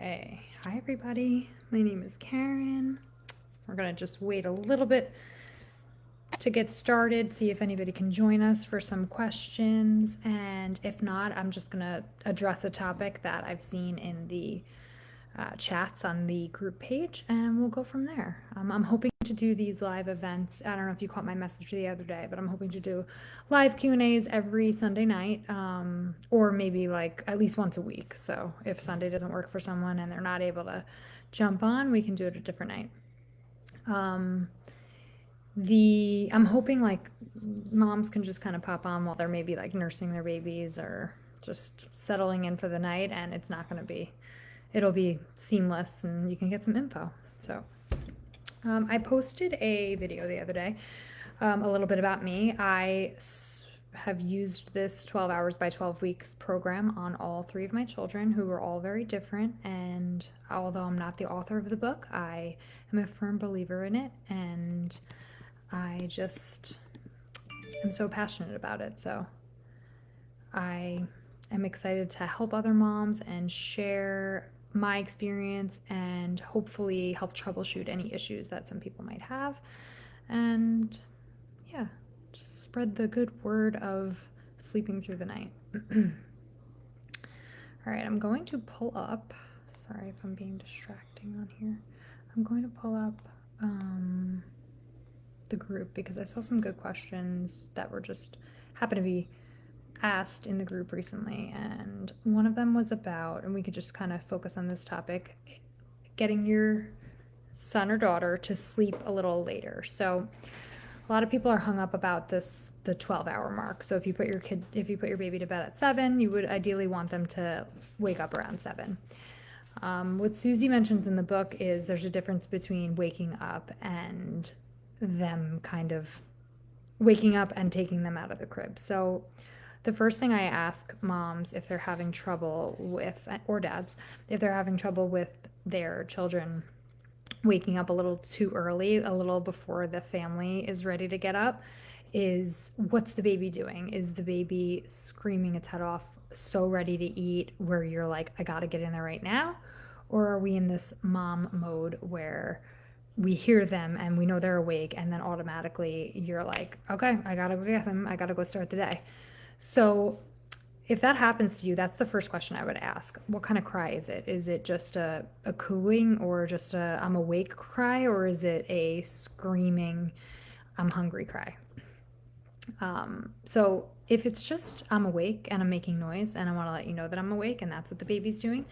Okay, hi everybody. My name is Karen. We're gonna just wait a little bit to get started, see if anybody can join us for some questions. And if not, I'm just gonna address a topic that I've seen in the chats on the group page, and we'll go from there. I'm hoping to do these live events. I don't know if you caught my message the other day, but I'm hoping to do live Q&As every Sunday night, or maybe like at least once a week. So if Sunday doesn't work for someone and they're not able to jump on, we can do it a different night. I'm hoping like moms can just kind of pop on while they're maybe like nursing their babies or just settling in for the night, and it's not going to be, it'll be seamless and you can get some info. So I posted a video the other day, a little bit about me. Have used this 12 hours by 12 weeks program on all three of my children, who were all very different. And although I'm not the author of the book, I am a firm believer in it, and I just am so passionate about it. So I am excited to help other moms and share my experience and hopefully help troubleshoot any issues that some people might have. And yeah, just spread the good word of sleeping through the night. All right, I'm going to pull up, sorry if I'm being distracting on here. I'm going to pull up the group because I saw some good questions that were just happen to be asked in the group recently, and one of them was about, and we could just kind of focus on this topic, getting your son or daughter to sleep a little later. So a lot of people are hung up about this, the 12-hour mark. So if you put your baby to bed at 7, you would ideally want them to wake up around 7. What Susie mentions in the book is there's a difference between waking up and them kind of waking up and taking them out of the crib. So the first thing I ask moms if they're having trouble with, or dads, if they're having trouble with their children waking up a little too early, a little before the family is ready to get up, is what's the baby doing? Is the baby screaming its head off, so ready to eat, where you're like, I gotta get in there right now? Or are we in this mom mode where we hear them and we know they're awake, and then automatically you're like, okay, I gotta go get them, I gotta go start the day? So if that happens to you, that's the first question I would ask. What kind of cry is it? Is it just a cooing, or just a I'm awake cry, or is it a screaming I'm hungry cry? So if it's just I'm awake and I'm making noise and I want to let you know that I'm awake and that's what the baby's doing,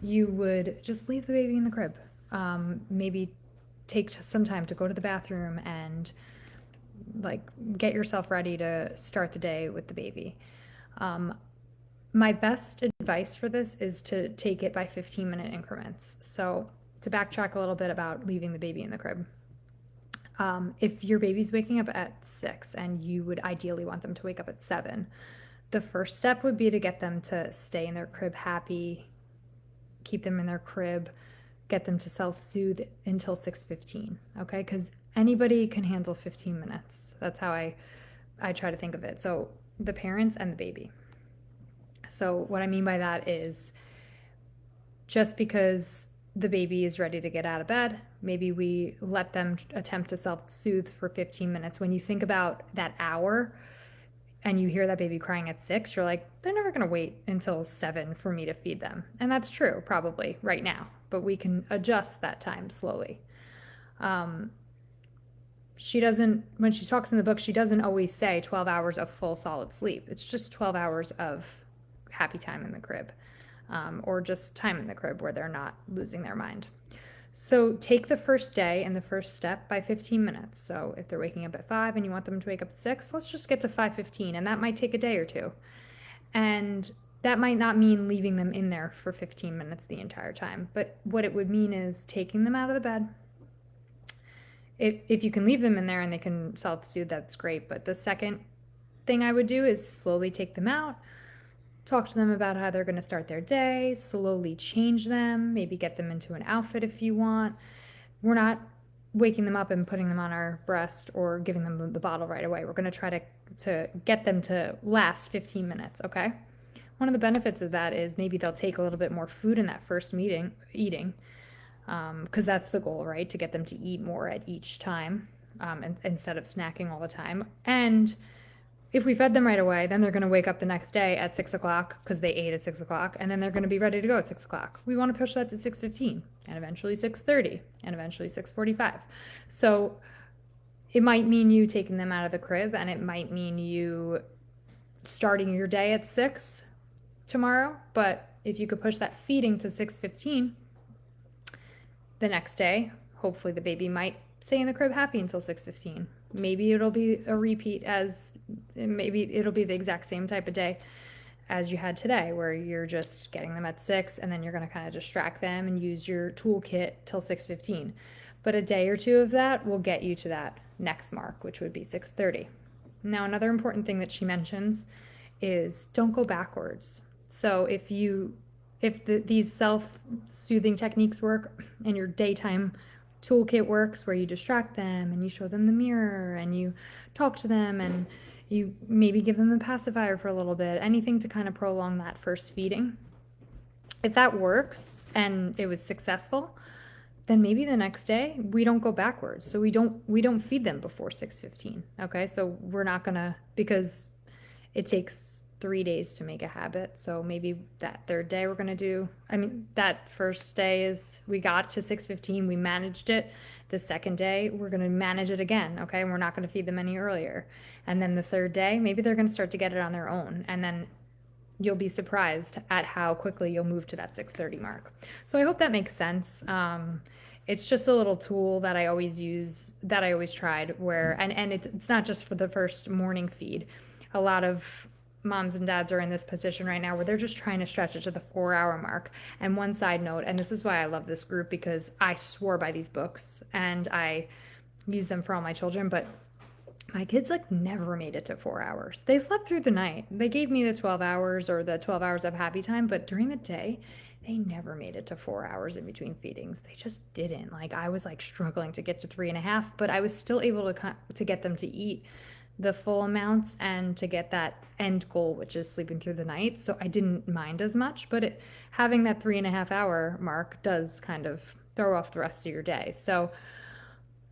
you would just leave the baby in the crib. Maybe take some time to go to the bathroom and like get yourself ready to start the day with the baby. My best advice for this is to take it by 15-minute increments. So to backtrack a little bit about leaving the baby in the crib. If your baby's waking up at 6 and you would ideally want them to wake up at 7, the first step would be to get them to stay in their crib happy, keep them in their crib, get them to self-soothe until 6:15, okay? Because anybody can handle 15 minutes. That's how I try to think of it. So the parents and the baby. So what I mean by that is, just because the baby is ready to get out of bed, maybe we let them attempt to self-soothe for 15 minutes. When you think about that hour and you hear that baby crying at 6, you're like, they're never going to wait until 7 for me to feed them. And that's true, probably right now, but we can adjust that time slowly. She doesn't, when she talks in the book, she doesn't always say 12 hours of full solid sleep. It's just 12 hours of happy time in the crib, or just time in the crib where they're not losing their mind. So take the first day and the first step by 15 minutes. So if they're waking up at 5 and you want them to wake up at 6, let's just get to 5:15, and that might take a day or two. And that might not mean leaving them in there for 15 minutes the entire time, but what it would mean is taking them out of the bed. If you can leave them in there and they can self-soothe, that's great. But the second thing I would do is slowly take them out, talk to them about how they're going to start their day, slowly change them, maybe get them into an outfit if you want. We're not waking them up and putting them on our breast or giving them the bottle right away. We're going to try to get them to last 15 minutes, okay? one of the benefits of that is maybe they'll take a little bit more food in that first eating, because that's the goal, right? To get them to eat more at each time, instead of snacking all the time. And if we fed them right away, then they're going to wake up the next day at 6 o'clock because they ate at 6 o'clock, and then they're going to be ready to go at 6 o'clock. We want to push that to 6:15, and eventually 6:30, and eventually 6:45. So it might mean you taking them out of the crib, and it might mean you starting your day at 6 tomorrow. But if you could push that feeding to 6:15 the next day, hopefully the baby might stay in the crib happy until 6:15. Maybe it'll be a repeat, as maybe it'll be the exact same type of day as you had today, where you're just getting them at 6, and then you're going to kind of distract them and use your toolkit till 6:15. But a day or two of that will get you to that next mark, which would be 6:30. Now, another important thing that she mentions is don't go backwards. So if these self-soothing techniques work and your daytime toolkit works, where you distract them and you show them the mirror and you talk to them and you maybe give them the pacifier for a little bit, anything to kind of prolong that first feeding. If that works and it was successful, then maybe the next day we don't go backwards. So we don't feed them before 6:15. Okay? So we're not going to, because it takes 3 days to make a habit. So maybe that third day we're going to do, that first day is we got to 6:15, we managed it. The second day we're going to manage it again. Okay. And we're not going to feed them any earlier. And then the third day, maybe they're going to start to get it on their own. And then you'll be surprised at how quickly you'll move to that 6:30 mark. So I hope that makes sense. It's just a little tool that I always use, that I always tried, where, and it's not just for the first morning feed. A lot of moms and dads are in this position right now where they're just trying to stretch it to the 4-hour mark. And one side note, and this is why I love this group, because I swore by these books and I use them for all my children, but my kids never made it to 4 hours. They slept through the night. They gave me the 12 hours or the 12 hours of happy time, but during the day, they never made it to 4 hours in between feedings. They just didn't. I was struggling to get to 3.5, but I was still able to get them to eat the full amounts and to get that end goal, which is sleeping through the night. So I didn't mind as much, but having that 3.5-hour mark does kind of throw off the rest of your day. So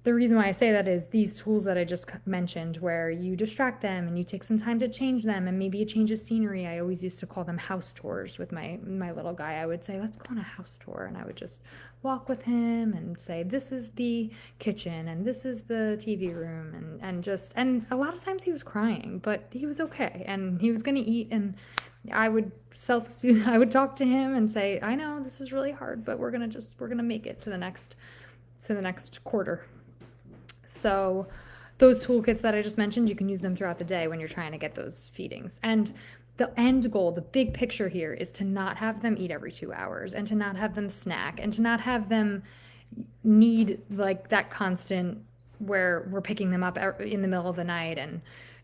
the reason why I say that is these tools that I just mentioned, where you distract them and you take some time to change them, and maybe a change of scenery. I always used to call them house tours with my little guy. I would say, let's go on a house tour. And I would just walk with him and say, this is the kitchen and this is the TV room. And a lot of times he was crying, but he was okay. And he was going to eat, and I would self-soothe. I would talk to him and say, I know this is really hard, but we're going to make it to the next quarter. So those toolkits that I just mentioned, you can use them throughout the day when you're trying to get those feedings. And the end goal, the big picture here, is to not have them eat every 2 hours, and to not have them snack, and to not have them need that constant where we're picking them up in the middle of the night, and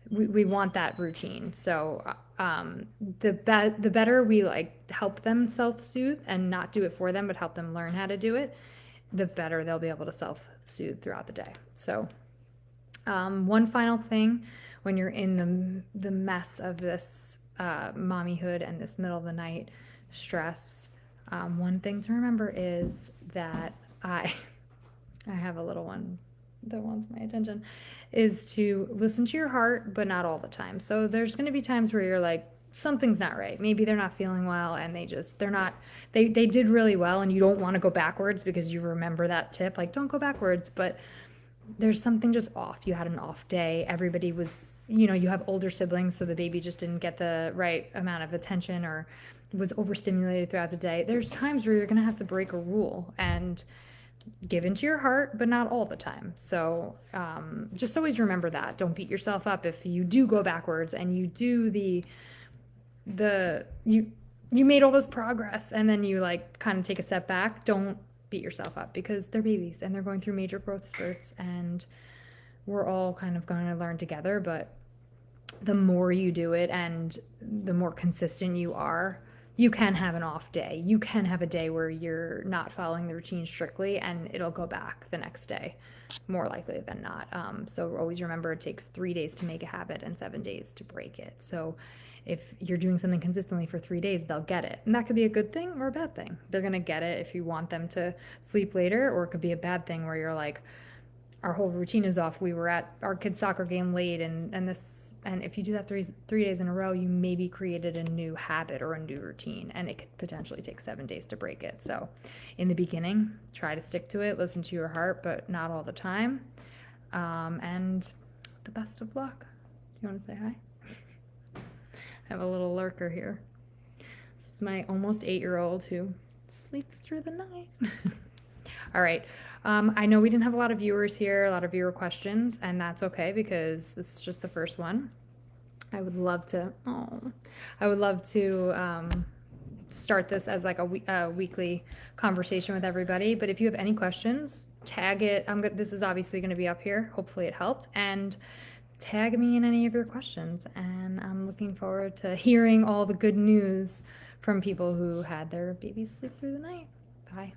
we want that routine. So the better we help them self-soothe and not do it for them, but help them learn how to do it, the better they'll be able to self-soothe throughout the day. So one final thing, when you're in the mess of this mommyhood and this middle of the night stress, one thing to remember is that I have a little one that wants my attention, is to listen to your heart, but not all the time. So there's going to be times where you're something's not right. Maybe they're not feeling well, and they did really well, and you don't want to go backwards because you remember that tip, don't go backwards, but there's something just off. You had an off day. Everybody was, you have older siblings, so the baby just didn't get the right amount of attention or was overstimulated throughout the day. There's times where you're going to have to break a rule and give into your heart, but not all the time. So just always remember that. Don't beat yourself up if you do go backwards and you do you made all this progress and then you kind of take a step back. Don't beat yourself up, because they're babies and they're going through major growth spurts, and we're all kind of going to learn together. But the more you do it and the more consistent you are you can have an off day. You can have a day where you're not following the routine strictly and it'll go back the next day, more likely than not. So always remember it takes 3 days to make a habit and 7 days to break it. So if you're doing something consistently for 3 days, they'll get it. And that could be a good thing or a bad thing. They're going to get it if you want them to sleep later, or it could be a bad thing where you're like, our whole routine is off. We were at our kids' soccer game late, and if you do that 3 days in a row, you maybe created a new habit or a new routine, and it could potentially take 7 days to break it. So, in the beginning, try to stick to it, listen to your heart, but not all the time. And the best of luck. Do you want to say hi? I have a little lurker here. This is my almost 8-year-old who sleeps through the night. All right. I know we didn't have a lot of viewers here, a lot of viewer questions, and that's okay because this is just the first one. I would love to start this as like a weekly conversation with everybody. But if you have any questions, tag it. This is obviously going to be up here. Hopefully it helped. And tag me in any of your questions. And I'm looking forward to hearing all the good news from people who had their babies sleep through the night. Bye.